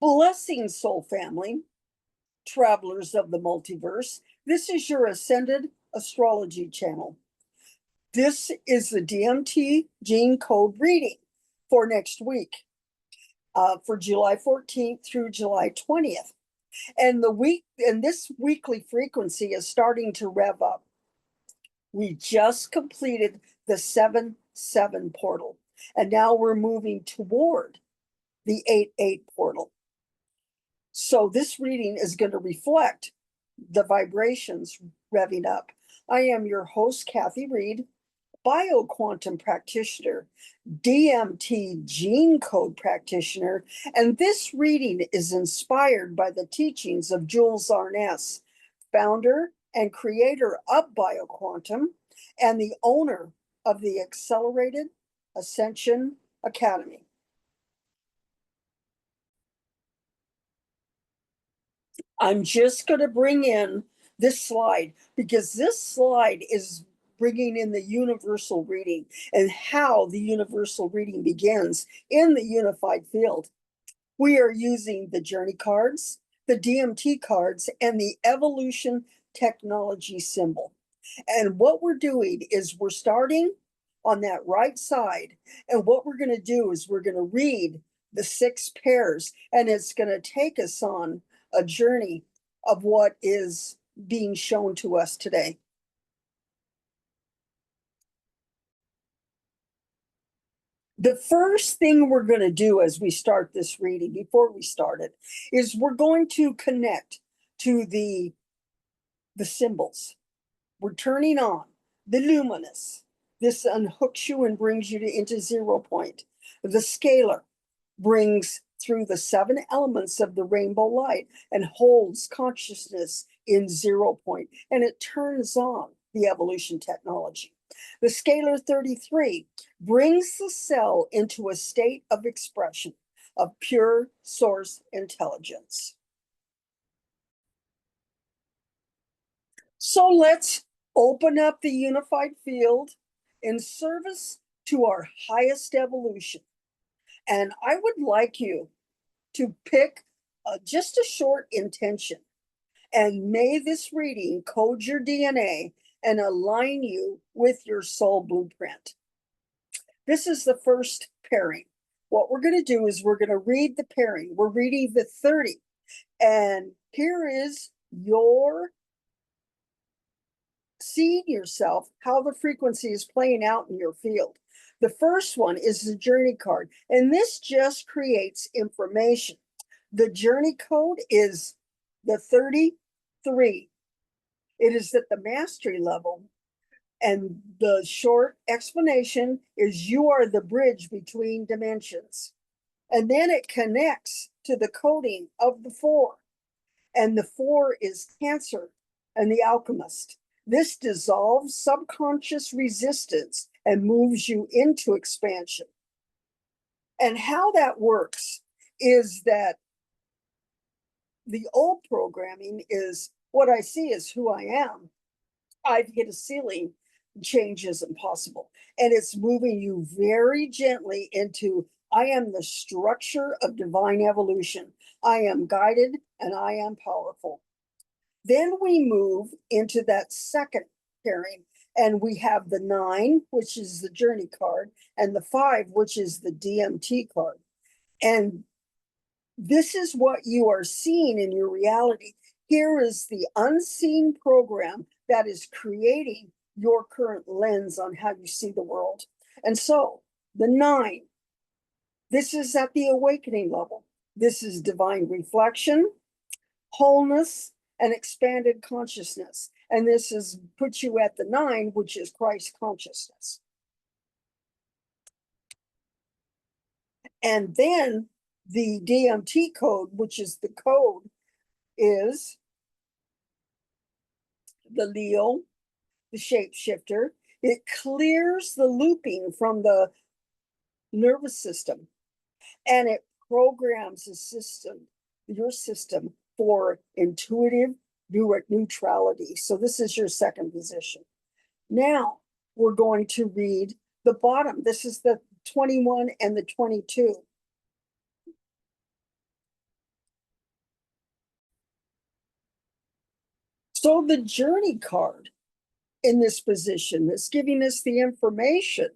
Blessings, soul family, travelers of the multiverse. This is your Ascended Astrology channel. This is the DMT gene code reading for next week, for July 14th through July 20th. And this weekly frequency is starting to rev up. We just completed the 7-7 portal, and now we're moving toward the 8-8 portal. So this reading is going to reflect the vibrations revving up. I am your host, Kathy Reed, bioquantum practitioner, DMT gene code practitioner, and this reading is inspired by the teachings of Jules Arness, founder and creator of bioquantum and the owner of the Accelerated Ascension Academy. I'm just going to bring in this slide because this slide is bringing in the universal reading and how the universal reading begins in the unified field. We are using the journey cards, the DMT cards, and the evolution technology symbol. And what we're doing is we're starting on that right side. And what we're going to do is we're going to read the 6 pairs, and it's going to take us on a journey of what is being shown to us today. The first thing we're going to do as we start this reading, before we start it, is we're going to connect to the symbols. We're turning on the luminous. This unhooks you and brings you into 0 point. The scalar brings through the 7 elements of the rainbow light and holds consciousness in 0 point, and it turns on the evolution technology. The scalar 33 brings the cell into a state of expression of pure source intelligence. So let's open up the unified field in service to our highest evolution. And I would like you to pick just a short intention. And may this reading code your DNA and align you with your soul blueprint. This is the first pairing. What we're going to do is we're going to read the pairing. We're reading the 30. And here is your seeing yourself, how the frequency is playing out in your field. The first one is the journey card, and this just creates information. The journey code is the 33. It is at the mastery level, and the short explanation is you are the bridge between dimensions. And then it connects to the coding of the 4, and the 4 is Cancer and the alchemist. This dissolves subconscious resistance and moves you into expansion. And how that works is that the old programming is what I see is who I am. I've hit a ceiling, change isn't possible. And it's moving you very gently into I am the structure of divine evolution. I am guided and I am powerful. Then we move into that second pairing, and we have the 9, which is the journey card, and the 5, which is the DMT card. And this is what you are seeing in your reality. Here is the unseen program that is creating your current lens on how you see the world. And so the 9, this is at the awakening level. This is divine reflection, wholeness, and expanded consciousness. And this is puts you at the 9, which is Christ consciousness. And then the DMT code, which is the code, is the Leo, the shapeshifter. It clears the looping from the nervous system, and it programs the system, your system, for intuitive neutrality. So this is your second position. Now we're going to read the bottom. This is the 21 and the 22. So the journey card in this position is giving us the information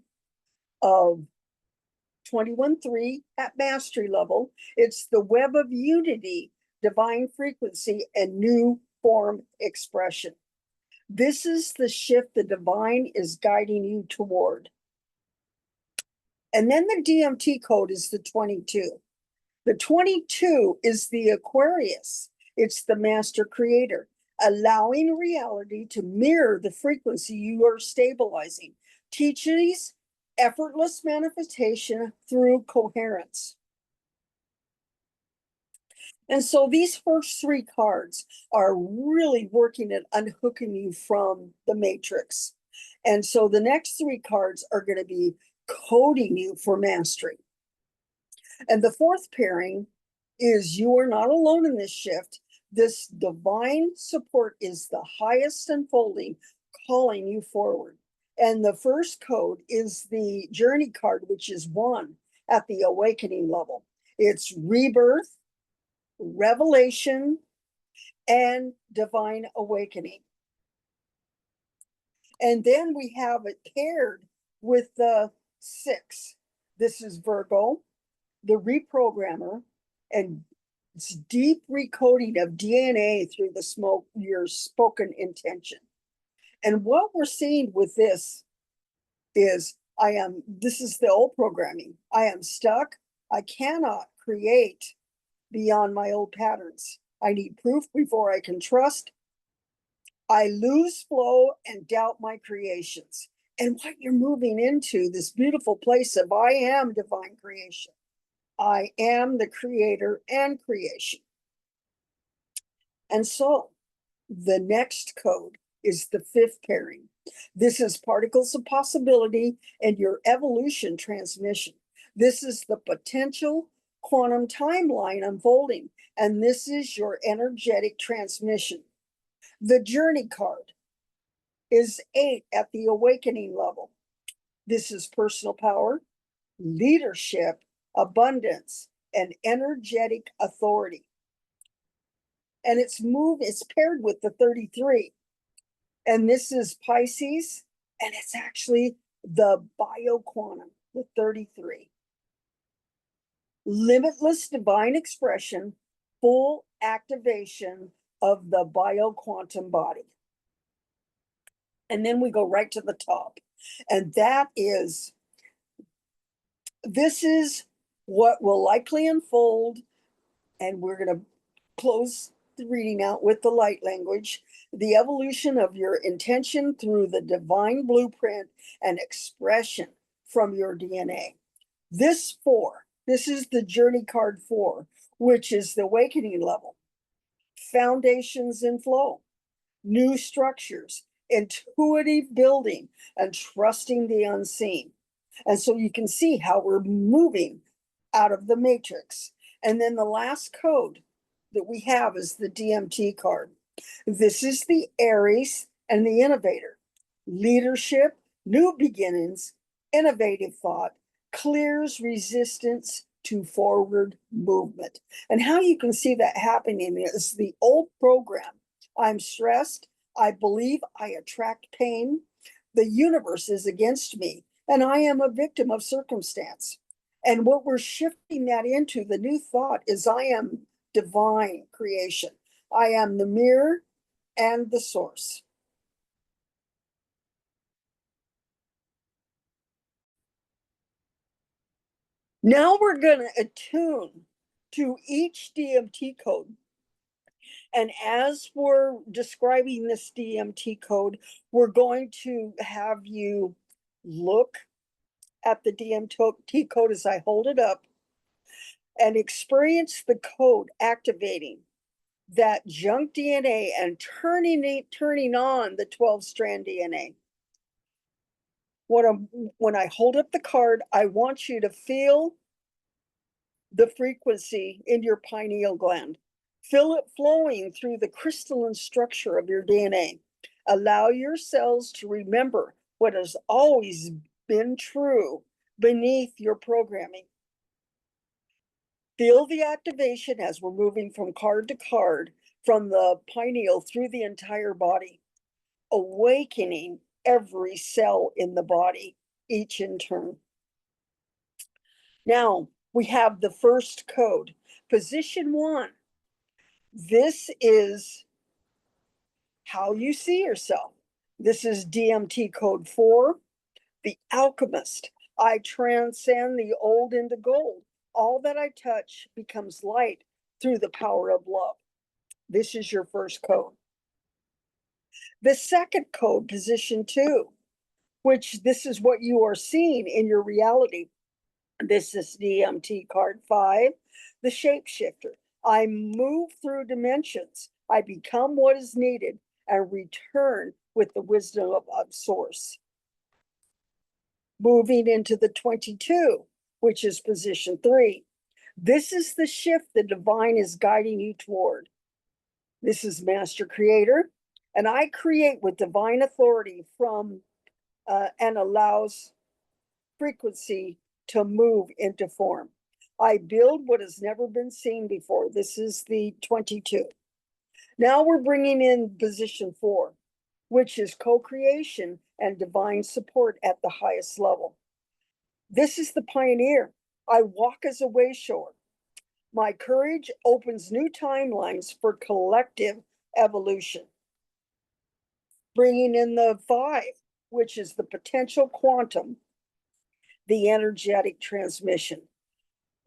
of 21-3 at mastery level. It's the web of unity, divine frequency, and new form expression. This is the shift the divine is guiding you toward. And then the DMT code is the 22. The 22 is the Aquarius. It's the master creator, allowing reality to mirror the frequency you are stabilizing. Teaches effortless manifestation through coherence. And so these first three cards are really working at unhooking you from the matrix. And so the next three cards are going to be coding you for mastery. And the fourth pairing is you are not alone in this shift. This divine support is the highest unfolding, calling you forward. And the first code is the journey card, which is 1 at the awakening level. It's rebirth, revelation, and divine awakening. And then we have it paired with the 6. This is Virgo, the reprogrammer, and it's deep recoding of DNA through your spoken intention. And what we're seeing with this is this is the old programming. I am stuck. I cannot create beyond my old patterns. I need proof before I can trust. I lose flow and doubt my creations. And what you're moving into, this beautiful place of I am divine creation. I am the creator and creation. And so the next code is the 5th pairing. This is particles of possibility and your evolution transmission. This is the potential quantum timeline unfolding, and this is your energetic transmission. The journey card is 8 at the awakening level. This is personal power, leadership, abundance, and energetic authority. And it's paired with the 33. And this is Pisces, and it's actually the bioquantum, the 33. Limitless divine expression, full activation of the bioquantum body. And then we go right to the top. And this is what will likely unfold. And we're going to close the reading out with the light language. The evolution of your intention through the divine blueprint and expression from your DNA. This is the journey card 4, which is the awakening level. Foundations in flow, new structures, intuitive building, and trusting the unseen. And so you can see how we're moving out of the matrix. And then the last code that we have is the DMT card. This is the Aries and the innovator. Leadership, new beginnings, innovative thought, clears resistance to forward movement. And how you can see that happening is the old program. I'm stressed. I believe I attract pain. The universe is against me, and I am a victim of circumstance. And what we're shifting that into, the new thought, is I am divine creation. I am the mirror and the source. Now we're going to attune to each DMT code. And as we're describing this DMT code, we're going to have you look at the DMT code as I hold it up and experience the code activating that junk DNA and turning on the 12-strand DNA. When I hold up the card, I want you to feel the frequency in your pineal gland. Feel it flowing through the crystalline structure of your DNA. Allow your cells to remember what has always been true beneath your programming. Feel the activation as we're moving from card to card, from the pineal through the entire body, awakening every cell in the body, each in turn. Now we have the first code, position 1. This is how you see yourself. This is DMT code 4, the alchemist. I transcend the old into gold. All that I touch becomes light through the power of love. This is your first code. The second code, position 2, which this is what you are seeing in your reality. This is DMT card 5, the shapeshifter. I move through dimensions. I become what is needed and return with the wisdom of source. Moving into the 22, which is position 3. This is the shift the divine is guiding you toward. This is master creator, and I create with divine authority from and allows frequency to move into form. I build what has never been seen before. This is the 22. Now we're bringing in position 4, which is co-creation and divine support at the highest level. This is the pioneer. I walk as a wayshower. My courage opens new timelines for collective evolution. Bringing in the 5, which is the potential quantum, the energetic transmission.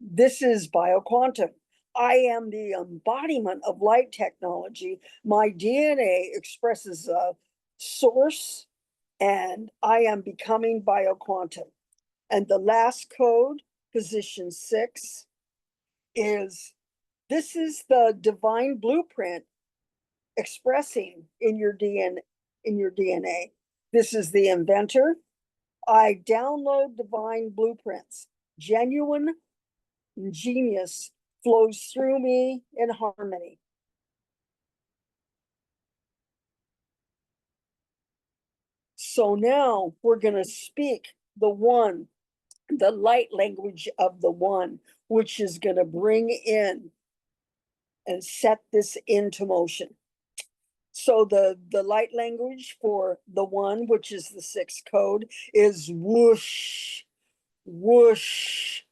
This is bioquantum. I am the embodiment of light technology. My DNA expresses a source, and I am becoming bioquantum. And the last code, position 6, is this is the divine blueprint expressing in your DNA. This is the inventor. I download divine blueprints. Genuine genius flows through me in harmony. So now we're going to speak the one, the light language of the one, which is going to bring in and set this into motion. So the light language for the one, which is the 6th code, is whoosh, whoosh,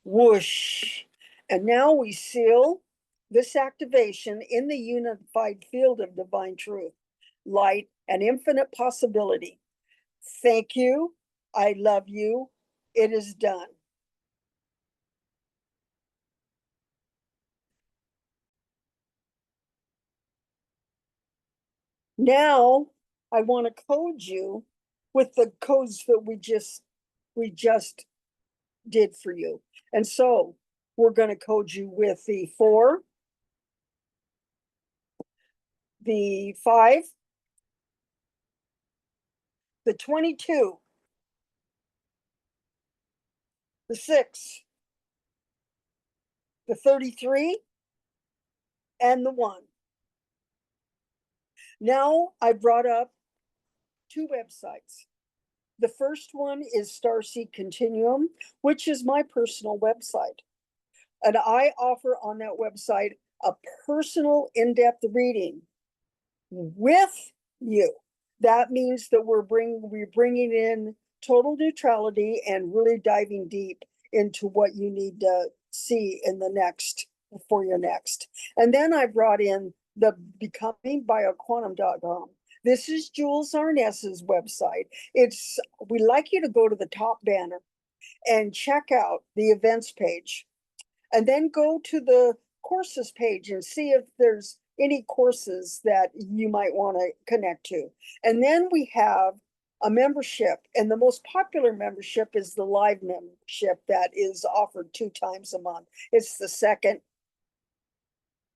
whoosh. And now we seal this activation in the unified field of divine truth, light, and infinite possibility. Thank you. I love you. It is done. Now I want to code you with the codes that we just did for you. And so we're going to code you with the 4, the 5, the 22, the 6, the 33, and the 1. Now I brought up 2 websites. The first one is Starseed Continuum, which is my personal website. And I offer on that website a personal in-depth reading with you. That means that we're bringing in total neutrality and really diving deep into what you need to see in the next, for your next. And then I brought in the becomingbioquantum.com. This is Jules Arness's website. We like you to go to the top banner and check out the events page, and then go to the courses page and see if there's any courses that you might want to connect to. And then we have a membership, and the most popular membership is the live membership that is offered 2 times a month. It's the 2nd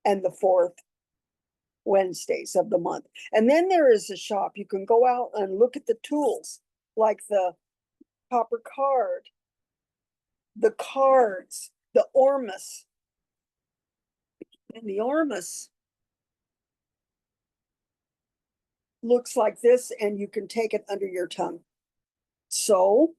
and the 4th Wednesdays of the month. And then there is a shop. You can go out and look at the tools, like the copper card, the cards, the Ormus. And the Ormus looks like this, and you can take it under your tongue. So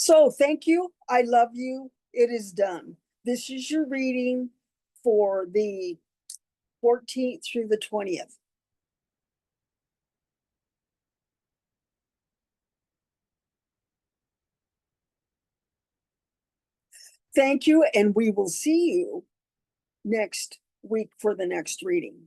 So thank you. I love you. It is done. This is your reading for the 14th through the 20th. Thank you, and we will see you next week for the next reading.